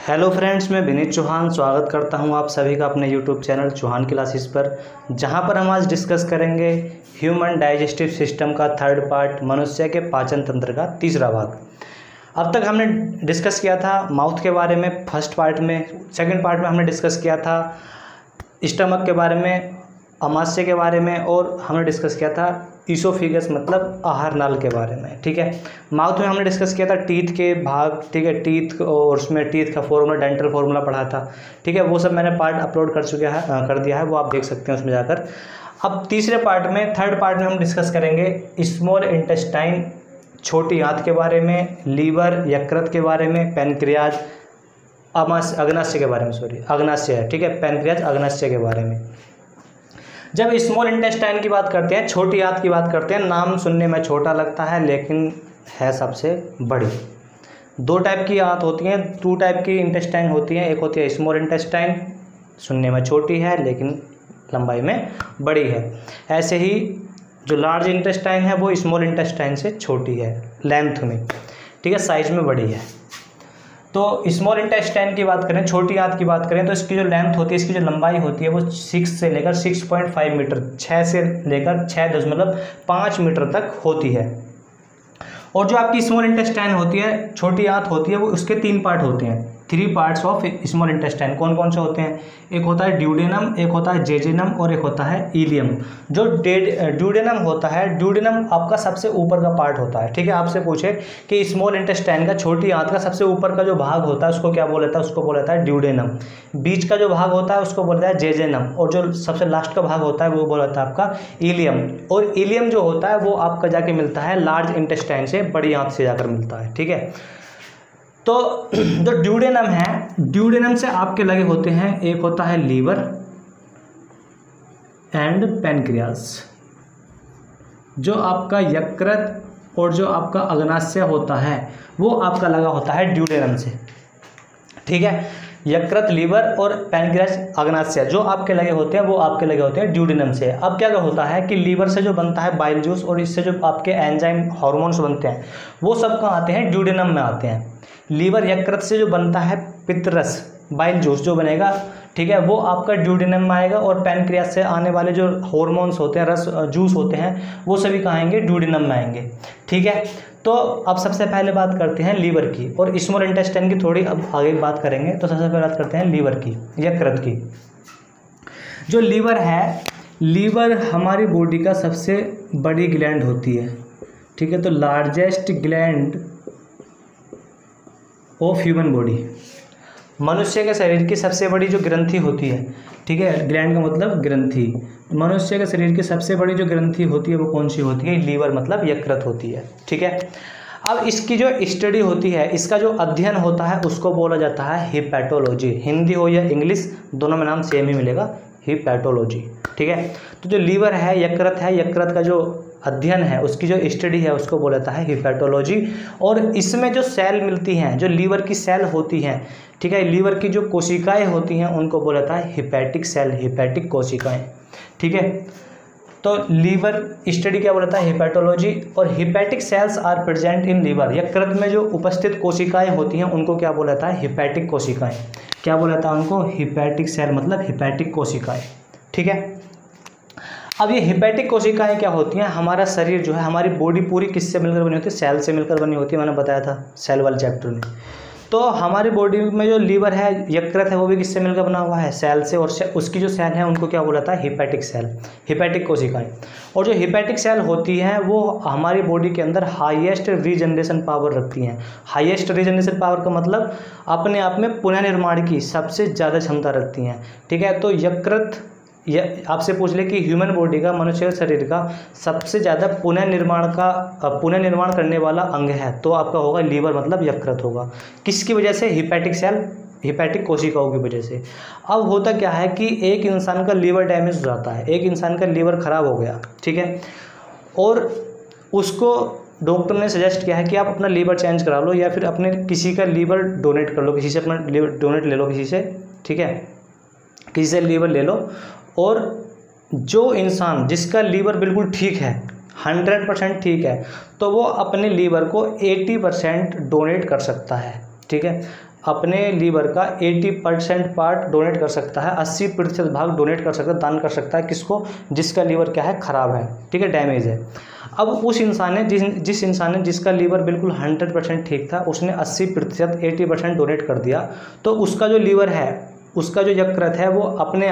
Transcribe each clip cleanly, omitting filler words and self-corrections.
Hello friends, मैं विनीत चौहान स्वागत करता हूं आप सभी का अपने यूट्यूब चैनल चौहान क्लासेस पर, जहां पर हम आज डिस्कस करेंगे ह्यूमन डाइजेस्टिव सिस्टम का थर्ड पार्ट, मनुष्य के पाचन तंत्र का तीसरा भाग। अब तक हमने डिस्कस किया था माउथ के बारे में फर्स्ट पार्ट में। सेकंड पार्ट में हमने डिस्कस किया था स्टमक के बारे में, अमाशय के बारे में, और हमने डिस्कस किया था ईसोफिगस मतलब आहार नाल के बारे में। ठीक है, माउथ में हमने डिस्कस किया था टीथ के भाग। ठीक है, टीथ और उसमें टीथ का फॉर्मूला, डेंटल फॉर्मूला पढ़ा था। ठीक है, वो सब मैंने पार्ट अपलोड कर दिया है, वो आप देख सकते हैं उसमें जाकर। अब तीसरे पार्ट में, थर्ड पार्ट में हम डिस्कस करेंगे स्मॉल इंटेस्टाइन, छोटी आंत के बारे में, लीवर, यकृत के बारे में, पैनक्रियाज, अग्नाशय के बारे में, अग्नाशय है। ठीक है, पैनक्रियाज अग्नाशय के बारे में। जब स्मॉल इंटेस्टाइन की बात करते हैं, छोटी आंत की बात करते हैं, नाम सुनने में छोटा लगता है लेकिन है सबसे बड़ी। दो टाइप की आंत होती हैं, टू टाइप की इंटेस्टाइन होती हैं। एक होती है स्मॉल इंटेस्टाइन, सुनने में छोटी है लेकिन लंबाई में बड़ी है। ऐसे ही जो लार्ज इंटेस्टाइन है वो स्मॉल इंटेस्टाइन से छोटी है लेंथ में। ठीक है, साइज में बड़ी है। तो स्मॉल इंटेस्टाइन की बात करें, छोटी आंत की बात करें, तो इसकी जो लेंथ होती है, इसकी जो लंबाई होती है वो 6 से लेकर 6.5 मीटर, 6 से लेकर 6.5 मीटर तक होती है। और जो आपकी स्मॉल इंटेस्टाइन होती है, छोटी आंत होती है, वो उसके 3 पार्ट होते हैं। 3 पार्ट्स ऑफ स्मॉल इंटेस्टाइन कौन कौन से होते हैं? एक होता है ड्यूडेनम, एक होता है जेजेनम और एक होता है इलियम। जो ड्यूडेनम होता है, ड्यूडेनम आपका सबसे ऊपर का पार्ट होता है। ठीक है, आपसे पूछे कि स्मॉल इंटेस्टाइन का, छोटी आंत का सबसे ऊपर का जो भाग होता है उसको क्या बोला जाता है? उसको बोला जाता है ड्यूडेनम। बीच का जो भाग होता है उसको बोला जाता है जेजेनम, और जो सबसे लास्ट का भाग होता है वो बोला जाता है आपका इलियम। और इलियम जो होता है वो आपका जाके मिलता है लार्ज इंटेस्टाइन से, बड़ी आंत से जाकर मिलता है। ठीक है, तो जो ड्यूडेनम है, ड्यूडेनम से आपके लगे होते हैं, एक होता है लीवर एंड पैनक्रियास। जो आपका यकृत और जो आपका अग्नाशय होता है वो आपका लगा होता है ड्यूडेनम से। ठीक है, यकृत, लीवर और पैनक्रियास, अग्नाशय जो आपके लगे होते हैं वो आपके लगे होते हैं ड्यूडेनम से। अब क्या होता है कि लीवर से जो बनता है बाइल जूस, और इससे जो आपके एंजाइम हार्मोन्स बनते हैं वो सब कहाँ आते हैं? ड्यूडेनम में आते हैं। लीवर, यकृत से जो बनता है पित्तरस, बाइल जूस जो बनेगा, ठीक है, वो आपका ड्यूडेनम में आएगा। और पैनक्रियास से आने वाले जो हार्मोन्स होते हैं, रस जूस होते हैं, वो सभी कहाँ आएंगे? ड्यूडेनम में आएंगे। ठीक है, तो अब सबसे पहले बात करते हैं लीवर की, और स्मॉल इंटेस्टाइन की थोड़ी अब आगे बात करेंगे। तो सबसे पहले बात करते हैं लीवर की, यकृत की। जो लीवर है, लीवर हमारी बॉडी का सबसे बड़ी ग्लैंड होती है। ठीक है, तो largest gland of human body, मनुष्य के शरीर की सबसे बड़ी जो ग्रंथि होती है। ठीक है, ग्लैंड का मतलब ग्रंथि। मनुष्य के शरीर की सबसे बड़ी जो ग्रंथि होती है वो कौन सी होती है? लीवर मतलब यकृत होती है। ठीक है, अब इसकी जो स्टडी होती है, इसका जो अध्ययन होता है उसको बोला जाता है हिपैटोलॉजी। हिंदी हो या इंग्लिश, दोनों में नाम सेम ही मिलेगा, हिपैटोलॉजी। ठीक है, तो जो लीवर है, यकृत है, यकृत का जो अध्ययन है, उसकी जो स्टडी है उसको बोला जाता है हिपैटोलॉजी। और इसमें जो सेल मिलती हैं, जो लीवर की सेल होती हैं, ठीक है, लीवर की जो कोशिकाएं होती हैं उनको बोला जाता है हिपैटिक सेल, हिपैटिक कोशिकाएं। ठीक है, तो लीवर स्टडी क्या बोला जाता है? हिपैटोलॉजी। और hepatic cells are present in liver, यकृत में जो उपस्थित कोशिकाएं होती हैं उनको क्या बोला जाता है? हिपैटिक कोशिकाएं। क्या बोला जाता है उनको? हिपैटिक सेल मतलब हिपैटिक कोशिकाएं। ठीक है, अब ये हिपैटिक कोशिकाएं क्या होती हैं? हमारा शरीर जो है, हमारी बॉडी पूरी किससे मिलकर बनी होती है? सेल से मिलकर बनी होती है, मैंने बताया था सेल वाले चैप्टर में। तो हमारी बॉडी में जो लीवर है, यकृत है, वो भी किससे मिलकर बना हुआ है? सेल से। और उसकी जो सेल है उनको क्या बोला जाता है? हिपैटिक सेल, हिपैटिक कोशिकाएं। और जो हिपैटिक सेल होती हैं वो हमारी बॉडी के अंदर हाईएस्ट रीजनरेशन पावर रखती हैं। हाईएस्ट रीजनरेशन पावर का मतलब अपने आप में पुनर्निर्माण की सबसे ज़्यादा क्षमता रखती हैं। ठीक है, तो यकृत, यह आपसे पूछ ले कि ह्यूमन बॉडी का, मनुष्य के शरीर का सबसे ज़्यादा पुनर्निर्माण करने वाला अंग है, तो आपका होगा लीवर मतलब यकृत होगा। किसकी वजह से? हिपैटिक सेल, हिपैटिक कोशिकाओं की वजह से। अब होता क्या है कि एक इंसान का लीवर डैमेज हो जाता है, एक इंसान का लीवर ख़राब हो गया, ठीक है, और उसको डॉक्टर ने सजेस्ट किया है कि आप अपना लीवर चेंज करा लो, या फिर अपने किसी का लीवर डोनेट कर लो, किसी से अपना लीवर डोनेट ले लो किसी से। ठीक है, किसी से लीवर ले लो। और जो इंसान जिसका लीवर बिल्कुल ठीक है, 100% ठीक है, तो वो अपने लीवर को 80% डोनेट कर सकता है। ठीक है, अपने लीवर का 80% पार्ट डोनेट कर सकता है, 80% भाग डोनेट कर सकता है, दान कर सकता है। किसको? जिसका लीवर क्या है, ख़राब है, ठीक है, डैमेज है। अब उस इंसान ने जिस इंसान ने जिसका लीवर बिल्कुल 100% ठीक था, उसने 80% 80% डोनेट कर दिया, तो उसका जो लीवर है, उसका जो यकृत है, वो अपने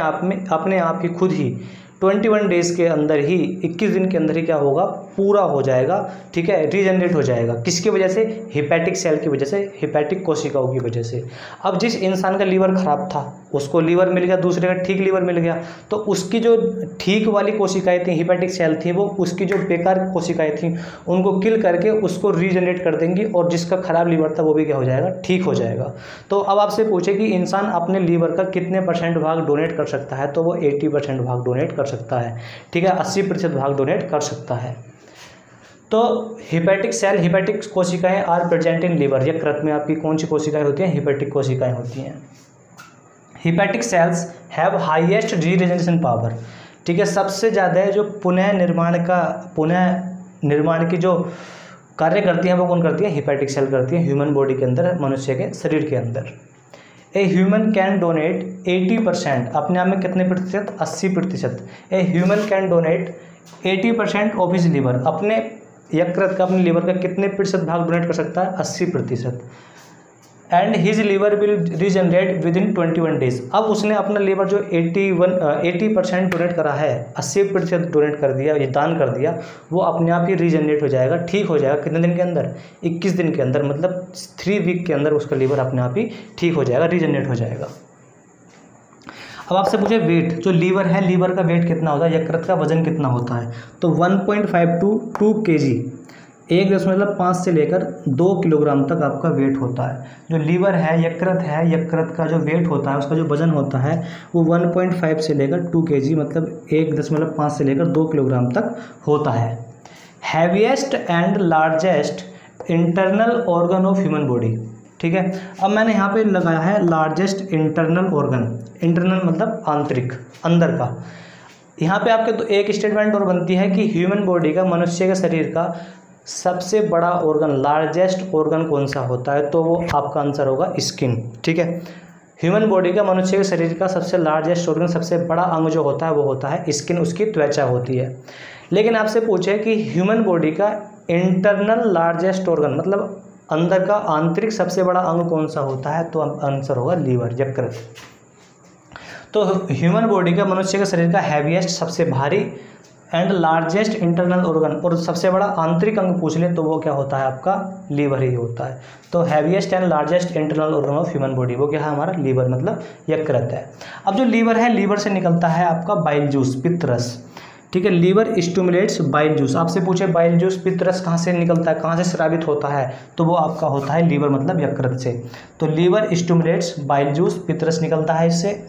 आप ही खुद ही 21 डेज़ के अंदर ही, 21 दिन के अंदर ही क्या होगा, पूरा हो जाएगा, ठीक है, रीजनरेट हो जाएगा। किसकी वजह से? हेपेटिक सेल की वजह से, हेपेटिक कोशिकाओं की वजह से। अब जिस इंसान का लीवर ख़राब था, उसको लीवर मिल गया, दूसरे का ठीक लीवर मिल गया, तो उसकी जो ठीक वाली कोशिकाएं थी, हेपेटिक सेल थी, वो उसकी जो बेकार कोशिकाएं थी उनको किल करके उसको रीजनरेट कर देंगी, और जिसका ख़राब लीवर था वो भी क्या हो जाएगा, ठीक हो जाएगा। तो अब आपसे पूछे कि इंसान अपने लीवर का कितने % भाग डोनेट कर सकता है, तो वो 80% भाग डोनेट कर सकता है, ठीक है, 80% भाग डोनेट कर सकता है। तो हेपेटिक सेल, हेपेटिक कोशिकाएं आर प्रेजेंट इन लीवर, यकृत में आपकी कौन सी कोशिकाएं होती हैं? हेपेटिक कोशिकाएं होती हैं। Hepatic cells have highest regeneration power, ठीक है, सबसे ज़्यादा जो पुनः निर्माण की जो कार्य करती हैं वो कौन करती है? हेपेटिक सेल करती है, ह्यूमन बॉडी के अंदर, मनुष्य के शरीर के अंदर। ए ह्यूमन कैन डोनेट 80%, अपने आप में कितने प्रतिशत? 80%। A human can donate 80% of his liver, अपने यकृत का, अपने लीवर का कितने प्रतिशत भाग डोनेट कर सकता है? 80%। And his liver will regenerate within 21 days. अब उसने अपना लीवर जो 80% डोनेट करा है, 80% डोनेट कर दिया, ये दान कर दिया, वो अपने आप ही रीजनरेट हो जाएगा, ठीक हो जाएगा। कितने दिन के अंदर? 21 दिन के अंदर, मतलब 3 वीक के अंदर उसका लीवर अपने आप ही ठीक हो जाएगा, रीजनरेट हो जाएगा। अब आपसे पूछे वेट, जो लीवर है, लीवर का वेट कितना होता है, यकृत का वजन कितना होता है? तो 1.5 to 2 kg, 1.5 से लेकर 2 किलोग्राम तक आपका वेट होता है। जो लीवर है, यकृत का जो वेट होता है, उसका जो वजन होता है, वो 1.5 से लेकर 2 kg, मतलब 1.5 से लेकर 2 किलोग्राम तक होता है। Heaviest and largest internal organ of human body, ठीक है। अब मैंने यहाँ पे लगाया है लार्जेस्ट इंटरनल ऑर्गन, इंटरनल मतलब आंतरिक, अंदर का। यहाँ पे आपके तो एक स्टेटमेंट और बनती है कि ह्यूमन बॉडी का, मनुष्य के शरीर का सबसे बड़ा ऑर्गन, लार्जेस्ट ऑर्गन कौन सा होता है? तो वो आपका आंसर होगा स्किन, ठीक है। ह्यूमन बॉडी का, मनुष्य के शरीर का सबसे लार्जेस्ट ऑर्गन, सबसे बड़ा अंग जो होता है वो होता है स्किन, उसकी त्वचा होती है। लेकिन आपसे पूछे कि ह्यूमन बॉडी का इंटरनल लार्जेस्ट ऑर्गन, मतलब अंदर का आंतरिक सबसे बड़ा अंग कौन सा होता है? तो आंसर होगा लीवर, यकृत। तो ह्यूमन बॉडी का, मनुष्य के शरीर का हैवीएस्ट, सबसे भारी, एंड लार्जेस्ट इंटरनल ऑर्गन, और सबसे बड़ा आंतरिक अंग पूछ ले तो वो क्या होता है? आपका लीवर ही होता है। तो heaviest and largest internal organ of human body, वो क्या है? हमारा लीवर, मतलब यकृत है। अब जो लीवर है, लीवर से निकलता है आपका बाइल जूस, पित्त रस, ठीक है। Liver stimulates bile juice. आपसे पूछे बाइल जूस, पित्त रस कहाँ से निकलता है, कहाँ से स्रावित होता है? तो वो आपका होता है लीवर, मतलब यकृत से। तो लीवर स्टिमुलेट्स बाइल जूस, पित्त रस निकलता है इससे।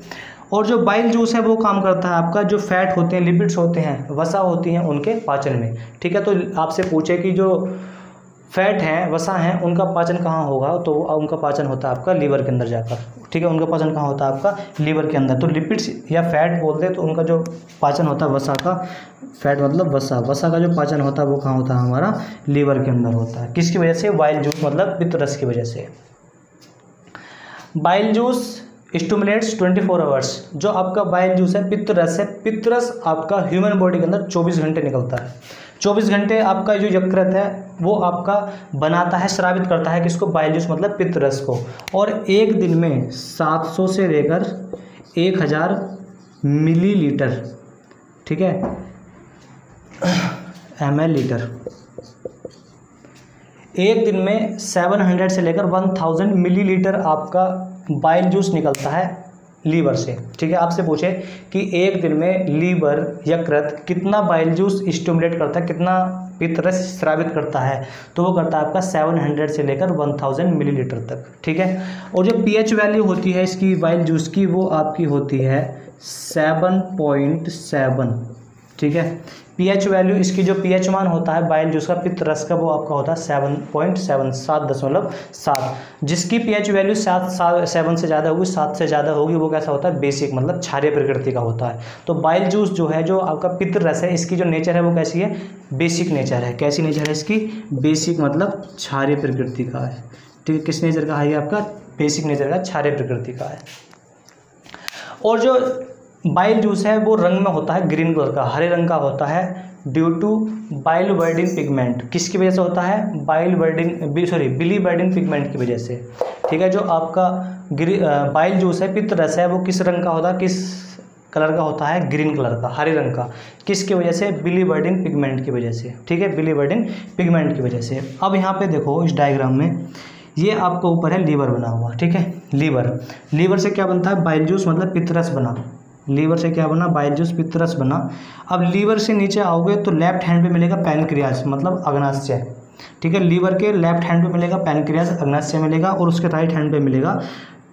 और जो बाइल जूस है वो काम करता है आपका, जो फैट होते हैं, लिपिड्स होते हैं, वसा होती हैं, उनके पाचन में, ठीक है। तो आपसे पूछे कि जो फैट हैं, वसा हैं, उनका पाचन कहाँ होगा? तो उनका पाचन होता है आपका लीवर के अंदर जाकर, ठीक है। उनका पाचन कहाँ होता है? आपका लीवर के अंदर। तो लिपिड्स या फैट बोलते हैं, तो उनका जो पाचन होता है वसा का, फैट मतलब वसा का जो पाचन होता है वो कहाँ होता है? हमारा लीवर के अंदर होता है। किसकी वजह से? बाइल जूस, मतलब पित्त रस की वजह से। Bile juice stimulates 24 hours. जो आपका बाइल जूस है, पित्त रस है, पित्त रस आपका ह्यूमन बॉडी के अंदर 24 घंटे निकलता है। 24 घंटे आपका जो यकृत है वो आपका बनाता है, स्रावित करता है किसको? बाइल जूस, मतलब पित्त रस को। और एक दिन में 700 से लेकर 1000 मिलीलीटर, ठीक है, ml लीटर, एक दिन में 700 से लेकर 1000 मिलीलीटर आपका बाइल जूस निकलता है लीवर से, ठीक है। आपसे पूछे कि एक दिन में लीवर, यकृत कितना बाइल जूस स्टिमुलेट करता है, कितना पित्त रस स्रावित करता है? तो वो करता है आपका 700 से लेकर 1000 मिलीलीटर तक, ठीक है। और जो pH वैल्यू होती है इसकी बाइल जूस की, वो आपकी होती है 7.7, ठीक है। pH वैल्यू, इसकी जो pH मान होता है बाइल जूस का, पित्त रस का, वो आपका होता है 7.7, 7.7। जिसकी pH वैल्यू 7 से ज़्यादा होगी, 7 से ज़्यादा होगी, वो कैसा होता है? बेसिक, मतलब क्षारीय प्रकृति का होता है। तो बाइल जूस जो है, जो आपका पित्त रस है, इसकी जो नेचर है वो कैसी है? बेसिक नेचर है। कैसी नेचर है इसकी? बेसिक, मतलब क्षारीय प्रकृति का है, ठीक है। किस नेचर का है ये? आपका बेसिक नेचर का, क्षारीय प्रकृति का है। और जो बाइल जूस है वो रंग में होता है ग्रीन कलर का, हरे रंग का होता है ड्यू टू बाइलवर्डिन पिगमेंट। किसकी वजह से होता है? बिलीवर्डिन पिगमेंट की वजह से। ठीक है, जो आपका बाइल जूस है, पित्त रस है, वो किस रंग का होता है, किस कलर का होता है? ग्रीन कलर का, हरे रंग का। किसकी वजह से? बिलीवर्डिन पिगमेंट की वजह से। ठीक है, बिलीवर्डिन पिगमेंट की वजह से। अब यहाँ पे देखो इस डायग्राम में, ये आपको ऊपर है लीवर बना हुआ। ठीक है, लीवर से क्या बनता है? बाइल जूस मतलब पित्तरस बना। लीवर से क्या बना? बाइल जूस, पित्तरस बना। अब लीवर से नीचे आओगे तो लेफ्ट हैंड पे मिलेगा पैनक्रियाज मतलब अग्नाशय। ठीक है, लीवर के लेफ्ट हैंड पे मिलेगा पैनक्रियाज, अग्नाशय मिलेगा, और उसके राइट हैंड पे मिलेगा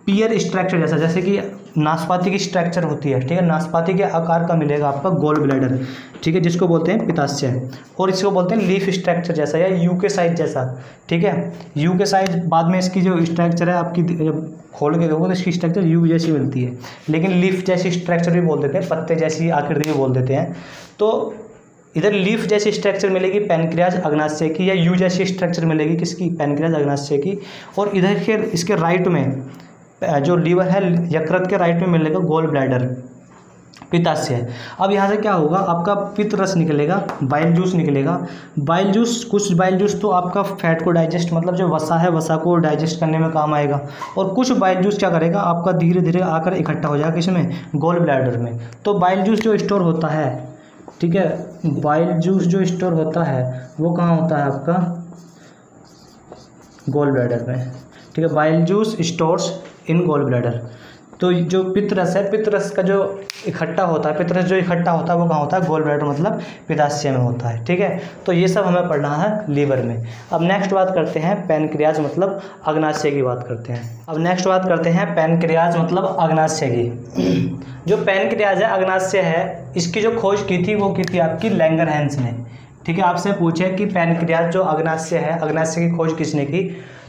पियर स्ट्रक्चर जैसा, जैसे कि नाशपाती की स्ट्रक्चर होती है। ठीक है, नाशपाती के आकार का मिलेगा आपका गोल ब्लैडर। ठीक है, जिसको बोलते हैं पित्ताशय, और इसको बोलते हैं लीफ स्ट्रक्चर जैसा या यू के साइज जैसा। ठीक है, यू के साइज, बाद में इसकी जो स्ट्रक्चर है आपकी जब खोल के देखोगे तो इसकी स्ट्रक्चर यू जैसी मिलती है, लेकिन लीफ जैसी स्ट्रक्चर भी बोल देते हैं, पत्ते जैसी आकृति भी बोल देते हैं। तो इधर लीफ जैसी स्ट्रक्चर मिलेगी पैनक्रियाज अग्नाशय की, या यू जैसी स्ट्रक्चर मिलेगी किसकी? पैनक्रियाज अग्नाशय की। और इधर के इसके राइट में जो लीवर है, यकृत के राइट में मिलेगा गोल ब्लैडर, पित्ताशय। अब यहाँ से क्या होगा? आपका पित्त रस निकलेगा, बाइल जूस निकलेगा। बाइल जूस, कुछ बाइल जूस तो आपका फैट को डाइजेस्ट, मतलब जो वसा है, वसा को डाइजेस्ट करने में काम आएगा। और कुछ बाइल जूस क्या करेगा? आपका धीरे धीरे आकर इकट्ठा हो जाएगा किसमें? गोल ब्लैडर में। तो बाइल जूस जो स्टोर होता है, ठीक है, बाइल जूस जो स्टोर होता है वो कहाँ होता है? आपका गोल ब्लैडर में। ठीक है, bile juice stores in gall bladder. तो जो पित्तरस है, पित्तरस का जो इकट्ठा होता है, पित्तरस जो इकट्ठा होता है वो कहाँ होता है? गोल ब्लैडर मतलब पित्ताशय में होता है। ठीक है, तो ये सब हमें पढ़ना है लीवर में। अब नेक्स्ट बात करते हैं पैनक्रियाज मतलब अग्नाशय की बात करते हैं। अब नेक्स्ट बात करते हैं पैनक्रियाज मतलब अग्नाशय की। जो पैनक्रियाज है, अग्नाशय है, इसकी जो खोज की थी वो की थी आपकी लैंगरहैंस ने। ठीक है, आपसे पूछे कि पैनक्रियाज जो अग्नाशय है, अग्नाशय की खोज किसने की?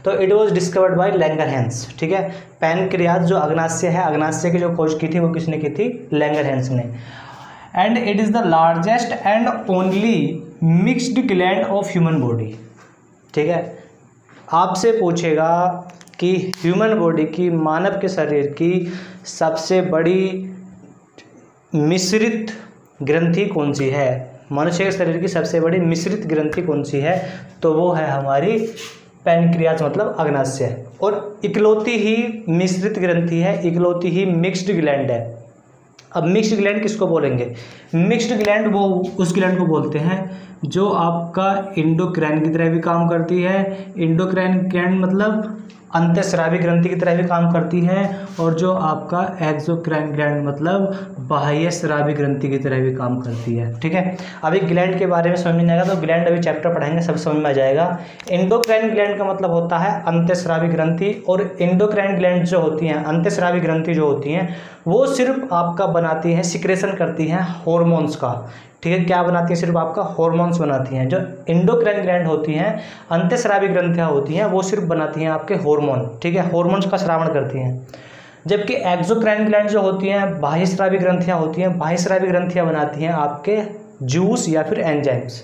तो it was discovered by Langerhans. ठीक है, पैनक्रियाज जो अग्नाशय है, अग्नाशय की जो खोज की थी वो किसने की थी? लैंगरहैंस ने। And it is the largest and only mixed gland of human body. ठीक है, आपसे पूछेगा कि ह्यूमन बॉडी की, मानव के शरीर की सबसे बड़ी मिश्रित ग्रंथि कौन सी है? मनुष्य के शरीर की सबसे बड़ी मिश्रित ग्रंथि कौन सी है? तो वो है हमारी पैनक्रियाज मतलब अग्नाशय। और इकलौती ही मिश्रित ग्रंथि है, इकलौती ही मिक्स्ड ग्लैंड है। अब मिक्स्ड ग्लैंड किसको बोलेंगे? मिक्स्ड ग्लैंड वो उस ग्लैंड को बोलते हैं जो आपका एंडोक्राइन की तरह भी काम करती है। एंडोक्राइन ग्लैंड मतलब अंतःस्रावी ग्रंथि की तरह भी काम करती है, और जो आपका एक्सोक्राइन ग्लैंड मतलब बाह्य स्रावी ग्रंथि की तरह भी काम करती है। ठीक है, अभी ग्लैंड के बारे में समझ में नहीं आएगा तो ग्लैंड अभी चैप्टर पढ़ाएंगे, सब समझ में आ जाएगा। एंडोक्राइन ग्लैंड का मतलब होता है अंतःस्रावी ग्रंथि, और एंडोक्राइन ग्लैंड जो होती हैं, अंतःस्रावी ग्रंथि जो होती हैं, वो सिर्फ आपका बनाती हैं, सिक्रेशन करती हैं हॉर्मोन्स का। ठीक है, क्या बनाती है? सिर्फ आपका हॉर्मोन्स बनाती हैं। जो एंडोक्राइन ग्लैंड होती हैं, अंतःस्रावी ग्रंथियाँ होती हैं, वो सिर्फ बनाती हैं आपके हार्मोन। ठीक है, हार्मोन्स का स्रावण करती हैं। जबकि एक्सोक्राइन ग्लैंड जो होती हैं, बाह्यस्रावी ग्रंथियाँ होती हैं, बाह्यस्रावी ग्रंथियाँ बनाती हैं आपके जूस या फिर एंजाइम्स।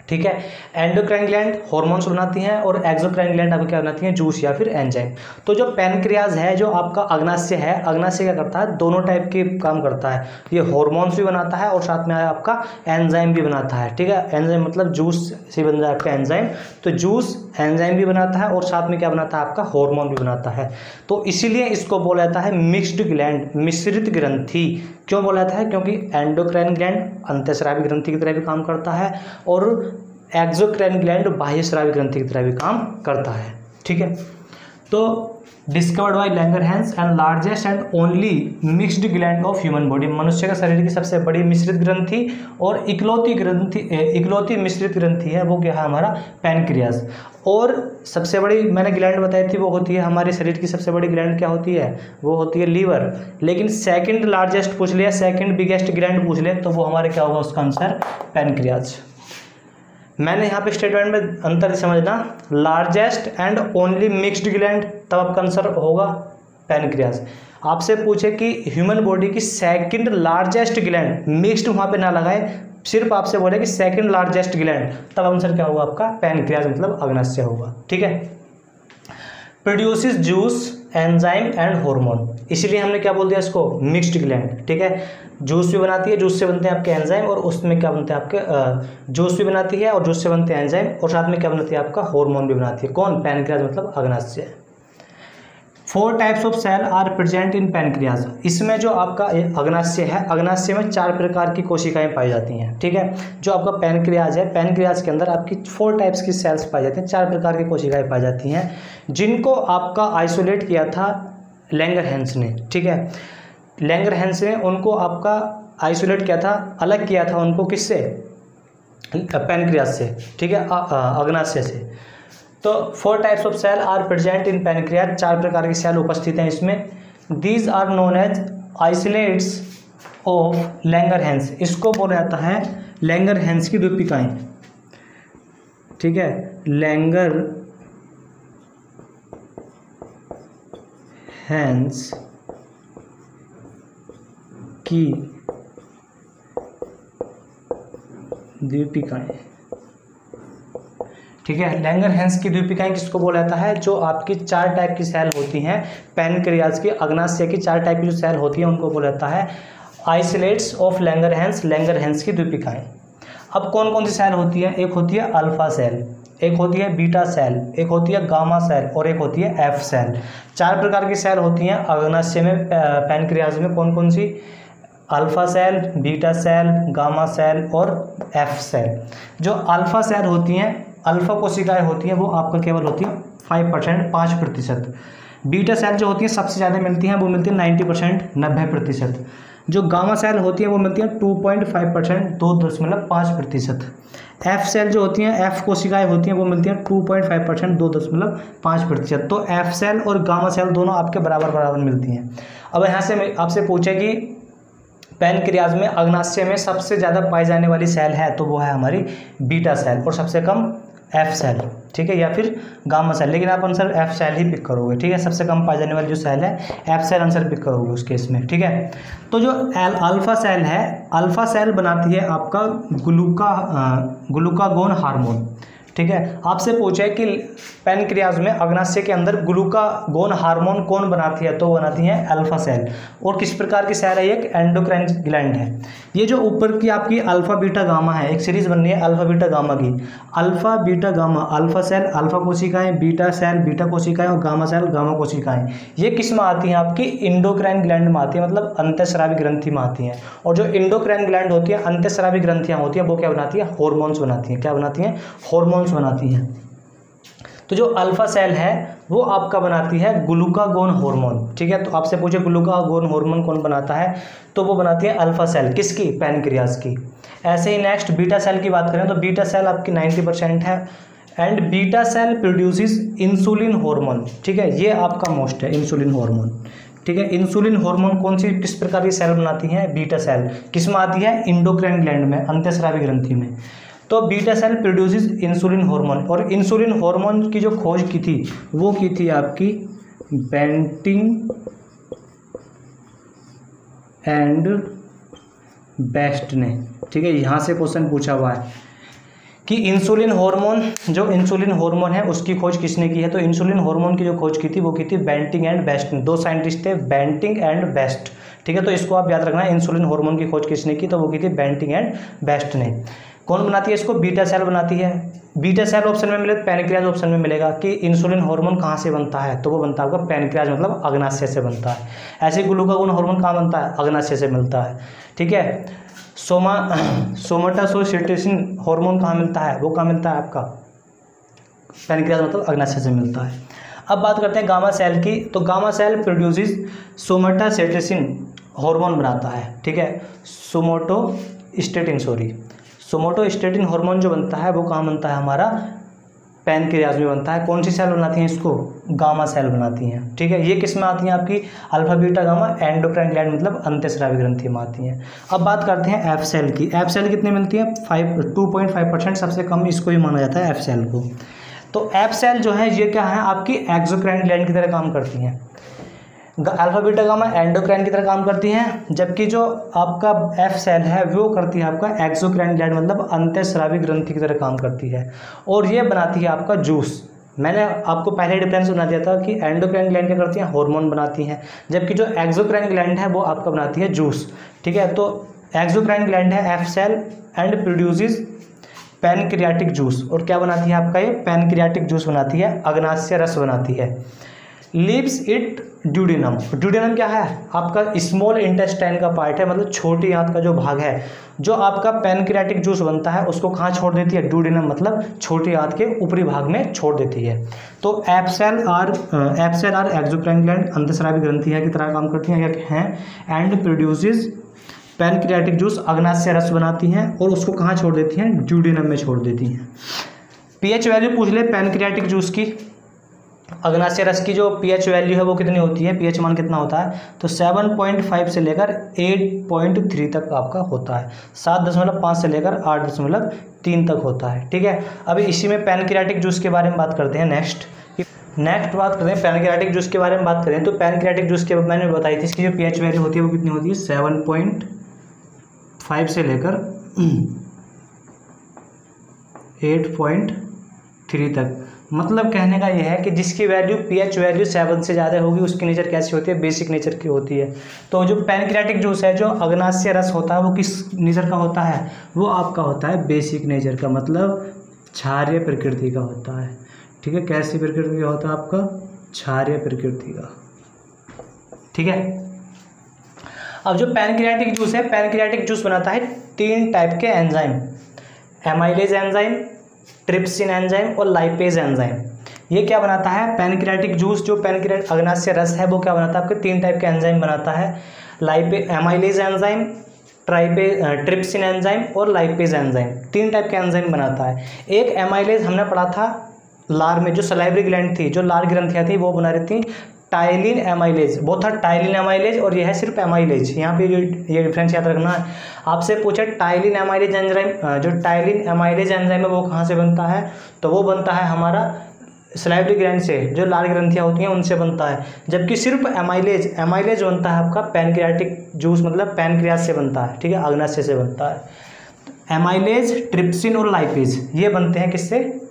ठीक है, एंडोक्राइन ग्लैंड हार्मोन्स बनाती हैं और एक्सोक्राइन ग्लैंड आपको क्या बनाती हैं? जूस या फिर एंजाइम। तो जो पैनक्रियाज है, जो आपका अग्नाशय है, अग्नाशय क्या करता है? दोनों टाइप के काम करता है। ये हार्मोन्स भी बनाता है और साथ में आपका एंजाइम भी बनाता है। ठीक है, एंजाइम मतलब जूस से बन जाए आपका एंजाइम, तो जूस एंजाइम भी बनाता है और साथ में क्या बनाता है? आपका हार्मोन भी बनाता है। तो इसीलिए इसको बोला जाता है मिक्स्ड ग्लैंड, मिश्रित ग्रंथि। क्यों बोला जाता है? क्योंकि एंडोक्राइन ग्लैंड अंतःस्रावी ग्रंथि की तरह भी काम करता है और एक्सोक्राइन ग्लैंड बाह्यस्रावी ग्रंथि की तरह भी काम करता है। ठीक है, तो discovered by Langerhans and largest and only mixed gland of human body. मनुष्य का शरीर की सबसे बड़ी मिश्रित ग्रंथि और इकलौती मिश्रित ग्रंथि है वो क्या है? हमारा पैनक्रियाज। और सबसे बड़ी मैंने ग्लैंड बताई थी वो होती है हमारे शरीर की सबसे बड़ी ग्लैंड क्या होती है? वो होती है लीवर। लेकिन सेकंड लार्जेस्ट पूछ लिया, सेकंड बिगेस्ट ग्लैंड पूछ ले तो वो हमारे क्या होगा? उसका आंसर पैनक्रियाज। मैंने यहाँ पे स्टेटमेंट में अंतर समझना, largest and only mixed gland, तब आपका आंसर होगा पैनक्रियाज। आपसे पूछे कि ह्यूमन बॉडी की सेकंड लार्जेस्ट ग्लैंड, मिक्स्ड वहाँ पे ना लगाए, सिर्फ आपसे बोले कि सेकंड लार्जेस्ट ग्लैंड, तब आंसर क्या होगा आपका? पैनक्रियाज मतलब अग्नाशय होगा। ठीक है, produces juice, enzyme and hormone, इसलिए हमने क्या बोल दिया इसको, मिक्स्ड ग्लैंड। ठीक है, जूस भी बनाती है, जूस से बनते हैं आपके एंजाइम, और उसमें क्या बनते हैं आपके जूस भी बनाती है और जूस से बनते हैं एंजाइम, और साथ में क्या बनाती है आपका हार्मोन भी बनाती है। कौन? पैनक्रियाज मतलब अग्नाशय। 4 types of cell are present in pancreas. इसमें जो आपका अग्नाशय है, अग्नाशय में 4 प्रकार की कोशिकाएं पाई जाती हैं। ठीक है, जो आपका पैनक्रियाज है, पैनक्रियाज के अंदर आपकी 4 टाइप्स की सेल्स पाई जाती हैं, 4 प्रकार की कोशिकाएं पाई जाती हैं, जिनको आपका आइसोलेट किया था लैंगरहैंस ने। ठीक है, लैंगरहैंस ने उनको आपका आइसोलेट किया था, अलग किया था उनको, किससे? पैनक्रियाज से। ठीक है, अग्नाशय से। तो 4 types of cell are present in pancreas, 4 प्रकार की सेल उपस्थित हैं इसमें। These are known as isolates of Langerhans, इसको बोला जाता है लैंगरहैंस की द्वीपिकाएं। ठीक है, लैंगरहैंस की द्वीपिकाएं। ठीक है, लैंगरहैंस की द्वीपिकाएं किसको बोला जाता है? जो आपकी 4 टाइप की सेल होती हैं पैनक्रियाज की, अग्नाशय की 4 टाइप की जो सेल होती है उनको बोला जाता है आइसोलेट्स ऑफ लैंगरहैंस, लैंगरहैंस की द्वीपिकाएं। अब कौन कौन सी सेल होती है? एक होती है अल्फा सेल, एक होती है बीटा सेल, एक होती है गामा सेल और एक होती है एफ सेल। 4 प्रकार की सेल होती हैं अग्नाशय में, पैनक्रियाज में। कौन कौन सी? Alpha cell, beta cell, gamma cell और एफ सेल। जो अल्फा सेल होती हैं, अल्फा कोशिकाएं होती हैं, वो आपका केवल होती है 5%, 5%। बीटा सेल जो होती है सबसे ज़्यादा मिलती हैं, वो मिलती है 90%, 90%। जो गामा सेल होती है वो मिलती है 2.5%, 2.5%। एफ सेल जो होती हैं, एफ कोशिकाएं होती हैं, वो मिलती हैं 2.5%, 2.5%। तो एफ सेल और गामा सेल दोनों आपके बराबर बराबर मिलती हैं। अब यहाँ से आपसे पूछे कि पैनक्रियाज में, अग्नाशय में सबसे ज़्यादा पाई जाने वाली सेल है, तो वो है हमारी बीटा सेल, और सबसे कम एफ सेल। ठीक है, या फिर गामा सेल, लेकिन आप आंसर एफ सेल ही पिक करोगे। ठीक है, सबसे कम पाई जाने वाली जो सेल है एफ सेल आंसर पिक करोगे उस केस में। ठीक है, तो जो अल्फा सेल है, अल्फा सेल बनाती है आपका ग्लूकागोन हार्मोन। ठीक है, आपसे पूछे कि पैनक्रियाज में, अग्नाशय के अंदर ग्लूकागोन हार्मोन कौन बनाती है, तो बनाती है अल्फा सेल। और किस प्रकार की सेल है? एक एंडोक्राइन ग्लैंड है। ये जो ऊपर की आपकी अल्फा बीटा गामा है, एक सीरीज बन रही है अल्फा बीटा गामा की, alpha beta gamma, alpha cell alpha कोशिकाएं, बीटा सेल बीटा कोशिकाएं और गामा सेल गामा कोशिकाएं, ये किस में आती हैं? आपकी इंडोक्राइन ग्लैंड में आती है, मतलब अंतःस्रावी ग्रंथि में आती हैं। और जो इंडोक्राइन ग्लैंड होती है, अंतःस्रावी ग्रंथियां होती हैं, वो क्या बनाती है? हार्मोन्स बनाती हैं। क्या बनाती हैं? हार्मोन्स बनाती हैं। तो जो अल्फा सेल है वो आपका बनाती है ग्लूकागोन हार्मोन। ठीक है, तो आपसे पूछे ग्लूकागोन हार्मोन कौन बनाता है, तो वो बनाती है अल्फा सेल। किसकी? पैनक्रियाज की। ऐसे ही नेक्स्ट बीटा सेल की बात करें तो बीटा सेल आपकी 90% है, and beta cell produces insulin hormone. ठीक है, ये आपका मोस्ट है इंसुलिन हार्मोन। ठीक है, इंसुलिन हार्मोन कौन सी, किस प्रकार की सेल बनाती है? Beta cell. किस में आती है? इंडोक्राइन ग्लैंड में, अंतःस्रावी ग्रंथि में। तो beta cell produces insulin hormone, और इंसुलिन हार्मोन की जो खोज की थी वो की थी आपकी बेंटिंग एंड बेस्ट ने। ठीक है, यहाँ से क्वेश्चन पूछा हुआ है कि इंसुलिन हार्मोन, जो इंसुलिन हार्मोन है उसकी खोज किसने की है? तो इंसुलिन हार्मोन की जो खोज की थी वो की थी बेंटिंग एंड बेस्ट ने। 2 साइंटिस्ट थे, बेंटिंग एंड बेस्ट। ठीक है, तो इसको आप याद रखना, इंसुलिन हार्मोन की खोज किसने की, तो वो की थी बेंटिंग एंड बेस्ट ने। कौन बनाती है इसको? बीटा सेल बनाती है। बीटा सेल ऑप्शन में मिले, पैनक्रियाज ऑप्शन में मिलेगा। कि इंसुलिन हार्मोन कहाँ से बनता है, तो वो बनता है आपका पैनक्रियाज मतलब अग्नाशय से बनता है। ऐसे ग्लूकागोन हार्मोन कहाँ बनता है? अग्नाशय से मिलता है। ठीक है, सोमाटोसिटोसिन हार्मोन कहाँ मिलता है? वो कहाँ मिलता है आपका? पैनक्रियाज मतलब अग्नाशय से मिलता है। अब बात करते हैं गामा सेल की। तो गामा सेल प्रोड्यूसेस सोमाटोसिटोसिन हार्मोन बनाता है। ठीक है, सोमाटोस्टेटिन हार्मोन जो बनता है वो कहाँ बनता है? हमारा पैनक्रियाज में बनता है। कौन सी सेल बनाती हैं इसको? गामा सेल बनाती हैं। ठीक है, ये किस में आती हैं? आपकी alpha beta gamma endocrine gland मतलब अंतःस्रावी ग्रंथि में आती हैं। अब बात करते हैं एफ सेल की। एफ सेल कितनी मिलती है? 2.5%, सबसे कम इसको ही माना जाता है एफ सेल को। तो एफ सेल जो है ये क्या है? आपकी एक्सोक्राइन ग्लैंड की तरह काम करती हैं। अल्फा बीटा गामा एंडोक्राइन की तरह काम करती हैं, जबकि जो आपका एफ सेल है वो करती है आपका एक्सोक्राइन ग्लैंड मतलब अंतःस्रावी ग्रंथि की तरह काम करती है, और ये बनाती है आपका जूस। मैंने आपको पहले डिफरेंस बना दिया था कि एंडोक्राइन ग्लैंड क्या करती हैं, हार्मोन बनाती हैं, जबकि जो एक्सोक्राइन ग्लैंड है वो आपका बनाती है जूस। ठीक है, तो एक्सोक्राइन ग्लैंड है F cell and produces pancreatic juice, और क्या बनाती है आपका ये पैनक्रियाटिक जूस बनाती है, अग्नाशय रस बनाती है। लीव्स इट ड्यूडेनम, ड्यूडेनम क्या है आपका स्मॉल इंटेस्टाइन का पार्ट है, मतलब छोटी आंत का जो भाग है, जो आपका पैनक्रियाटिक जूस बनता है उसको कहाँ छोड़ देती है, ड्यूडेनम मतलब छोटी आंत के ऊपरी भाग में छोड़ देती है। तो F cell are exocrine gland अंतःस्रावी ग्रंथि की तरह काम करती हैं एंड प्रोड्यूसेस पैनक्रियाटिक जूस, अग्नाशय रस बनाती हैं और उसको कहाँ छोड़ देती हैं, ड्यूडेनम में छोड़ देती हैं। पीएच वैल्यू पूछ ले पैनक्रियाटिक जूस की, अग्नाशय रस की जो पीएच वैल्यू है वो कितनी होती है, पीएच मान कितना होता है, तो 7.5 से लेकर 8.3 तक आपका होता है, 7.5 से लेकर 8.3 तक होता है। ठीक है, अभी इसी में पैनक्रियाटिक जूस के बारे में बात करते हैं। नेक्स्ट बात करते हैं पैनक्रियाटिक जूस के बारे में बात करें तो पैनक्रियाटिक जूस के मैंने बताई थी इसकी जो पीएच वैल्यू होती है वो कितनी होती है, 7.5 से लेकर 8.3 तक। मतलब कहने का यह है कि जिसकी वैल्यू पीएच वैल्यू 7 से ज़्यादा होगी उसकी नेचर कैसी होती है, बेसिक नेचर की होती है। तो जो पैनक्रियाटिक जूस है, जो अग्नाशय रस होता है वो किस नेचर का होता है, वो आपका होता है बेसिक नेचर का, मतलब क्षारीय प्रकृति का होता है। ठीक है, कैसी प्रकृति का होता है आपका, क्षारीय प्रकृति का। ठीक है, अब जो पैनक्रियाटिक जूस है, पैनक्रियाटिक जूस बनाता है 3 टाइप के enzyme, amylase enzyme, trypsin enzyme और लाइपेज एंजाइम। ये क्या बनाता है पैनक्रियाटिक जूस, जो पैनक्रियाटिक अग्नाशय रस है वो क्या बनाता है आपके 3 टाइप के एंजाइम बनाता है, एमाइलेज एंजाइम, ट्रिप्सिन एंजाइम और लाइपेज एंजाइम, 3 टाइप के एंजाइम बनाता है। एक एमाइलेज हमने पढ़ा था लार में, जो सलाइवरी ग्लैंड थी, जो लार ग्रंथियाँ थी वो बना रही थी टाइलिन एमाइलेज, वो था टाइलिन एमाइलेज और यह है सिर्फ एमाइलेज। यहाँ पे ये डिफरेंस याद रखना है। आपसे पूछे टाइलिन एमाइलेज एंजाइम, जो टाइलिन एमाइलेज एंजाइम है वो कहाँ से बनता है, तो वो बनता है हमारा सलाइवरी ग्लैंड से, जो लार ग्रंथियाँ होती हैं उनसे बनता है। जबकि सिर्फ एमाइलेज बनता है आपका पैनक्रियाटिक जूस, मतलब पैनक्रियास से बनता है। ठीक है, अग्नाशय से बनता है। एमाइलेज, ट्रिप्सिन और लाइपेज ये बनते हैं किससे,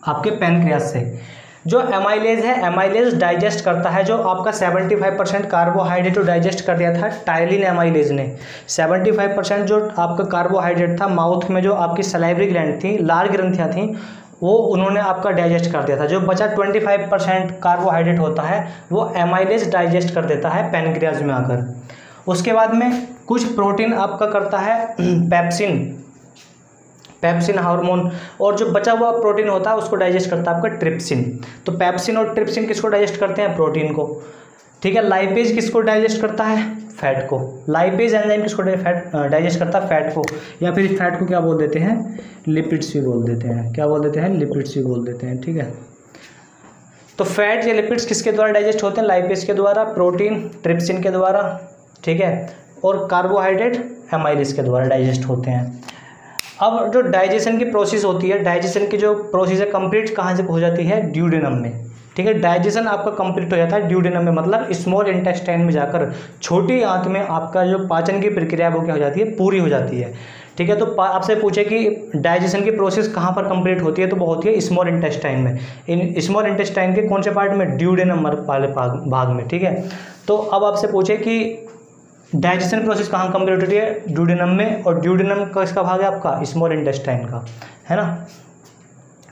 आपके पैनक्रियास से। जो एमाइलेज है, एमाइलेज डाइजेस्ट करता है, जो आपका 75% कार्बोहाइड्रेट को डाइजेस्ट कर दिया था टाइलिन एमाइलेज ने। 75% जो आपका कार्बोहाइड्रेट था माउथ में, जो आपकी सलाइवरी ग्लैंड थी, लार ग्रंथियाँ थी, वो उन्होंने आपका डाइजेस्ट कर दिया था। जो बचा 25% कार्बोहाइड्रेट होता है वो एमाइलेज डाइजेस्ट कर देता है पैनक्रियाज में आकर। उसके बाद में कुछ प्रोटीन आपका करता है पेप्सिन हार्मोन, और जो बचा हुआ प्रोटीन होता है उसको डाइजेस्ट करता है आपका ट्रिप्सिन। तो पेप्सिन और ट्रिप्सिन किसको डाइजेस्ट करते हैं, प्रोटीन को। ठीक है, लाइपेज किसको डाइजेस्ट करता है, फैट को। लाइपेज एंजाइम किसको डाइजेस्ट करता है, फैट को, या फिर फैट को क्या बोल देते हैं, लिपिड्स भी बोल देते हैं। क्या बोल देते हैं, लिपिड्स भी बोल देते हैं। ठीक है, तो फैट या लिपिड्स किसके द्वारा डाइजेस्ट होते हैं, लाइपेज के द्वारा, प्रोटीन ट्रिप्सिन के द्वारा। ठीक है, और कार्बोहाइड्रेट एमाइलेज के द्वारा डाइजेस्ट होते हैं। अब जो डाइजेशन की प्रोसेस होती है, डाइजेशन की जो प्रोसेस है कंप्लीट कहाँ से हो जाती है, ड्यूडेनम में। ठीक है, डाइजेशन आपका कंप्लीट हो जाता है ड्यूडेनम में, मतलब स्मॉल इंटेस्टाइन में जाकर छोटी आंत में आपका जो पाचन की प्रक्रिया वो क्या हो जाती है, पूरी हो जाती है। ठीक है, तो आपसे पूछे कि डाइजेशन की प्रोसेस कहाँ पर कंप्लीट होती है, तो वो होती है स्मॉल इंटेस्टाइन में। इन स्मॉल इंटेस्टाइन के कौन से पार्ट में, ड्यूडेनम वाले भाग में। ठीक है, तो अब आपसे पूछे कि डाइजेशन प्रोसेस कहाँ कंप्लीट होती है, ड्यूडेनम में, और ड्यूडेनम का इसका भाग है आपका स्मॉल इंटेस्टाइन का, है ना।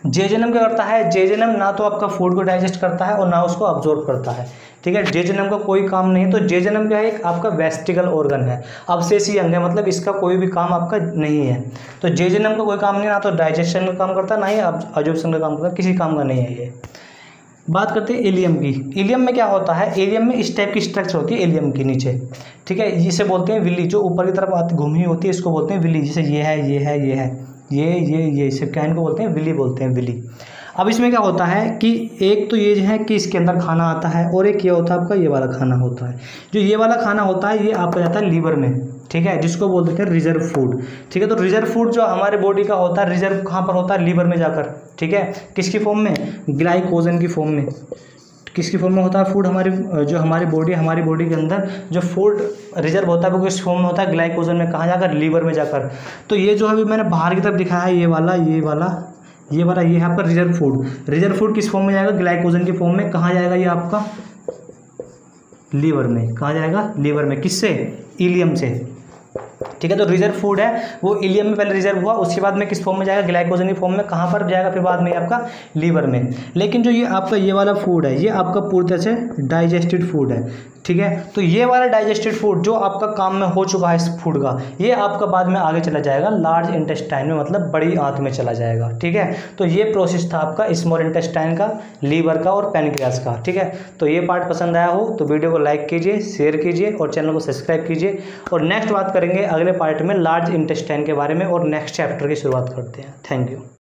जेजुनम क्या करता है, जेजुनम ना तो आपका फूड को डाइजेस्ट करता है और ना उसको अब्जॉर्ब करता है। ठीक है, जेजुनम का कोई काम नहीं है। तो जेजुनम क्या है, एक आपका वेस्टिकल ऑर्गन है, अवशेषीय अंग है, मतलब इसका कोई भी काम आपका नहीं है। तो जेजुनम का कोई काम नहीं, ना तो डाइजेशन का काम करता, ना ही अब्जॉर्प्शन का काम करता, किसी काम का नहीं है ये। बात करते हैं इलियम की। इलियम में क्या होता है, इलियम में इस टाइप की स्ट्रक्चर होती है इलियम के नीचे। ठीक है, जिसे बोलते हैं विली, जो ऊपर की तरफ घूमी होती है इसको बोलते हैं विली। जैसे ये है, ये है, ये है, ये इसे क्या इनको बोलते हैं, विली बोलते हैं, विली। अब इसमें क्या होता है कि एक तो ये जो है कि इसके अंदर खाना आता है, और एक ये होता है आपका ये वाला खाना होता है। जो ये वाला खाना होता है ये आपका जाता है लीवर में। ठीक है, जिसको बोल देते हैं रिजर्व फूड। ठीक है, तो रिजर्व फूड जो हमारे बॉडी का होता है, रिजर्व कहाँ पर होता है, लीवर में जाकर। ठीक है, किसकी फॉर्म में, ग्लाइकोजन की फॉर्म में। किसकी फॉर्म में होता है फूड, जो हमारी बॉडी के अंदर जो फूड रिजर्व होता है वो किस फॉर्म में होता है, ग्लाइकोजन में। कहाँ जाकर, लीवर में जाकर। तो ये जो अभी मैंने बाहर की तरफ दिखाया है, ये वाला ये वाला ये है आपका रिजर्व फूड। रिजर्व फूड किस फॉर्म में जाएगा, ग्लाइकोजन के फॉर्म में। कहाँ जाएगा ये आपका, लीवर में। कहाँ जाएगा, लीवर में। किससे, इलियम से, ठीक है। तो रिजर्व फूड है वो इलियम में पहले रिजर्व हुआ, उसके बाद में किस फॉर्म में जाएगा, ग्लाइकोजन की फॉर्म में। कहाँ पर जाएगा फिर बाद में आपका, लीवर में। लेकिन जो ये आपका ये वाला फूड है ये आपका पूरी तरह से डाइजेस्टेड फूड है, ठीक है। तो ये वाला डाइजेस्टेड फूड जो आपका काम में हो चुका है इस फूड का, ये आपका बाद में आगे चला जाएगा लार्ज इंटेस्टाइन में, मतलब बड़ी आंत में चला जाएगा, ठीक है। तो ये प्रोसेस था आपका स्मॉल इंटेस्टाइन का, लीवर का और पैनक्रियास का, ठीक है। तो ये पार्ट पसंद आया हो तो वीडियो को लाइक कीजिए, शेयर कीजिए और चैनल को सब्सक्राइब कीजिए। और नेक्स्ट बात करेंगे अगले पार्ट में लार्ज इंटेस्टाइन के बारे में और नेक्स्ट चैप्टर की शुरुआत करते हैं। Thank you.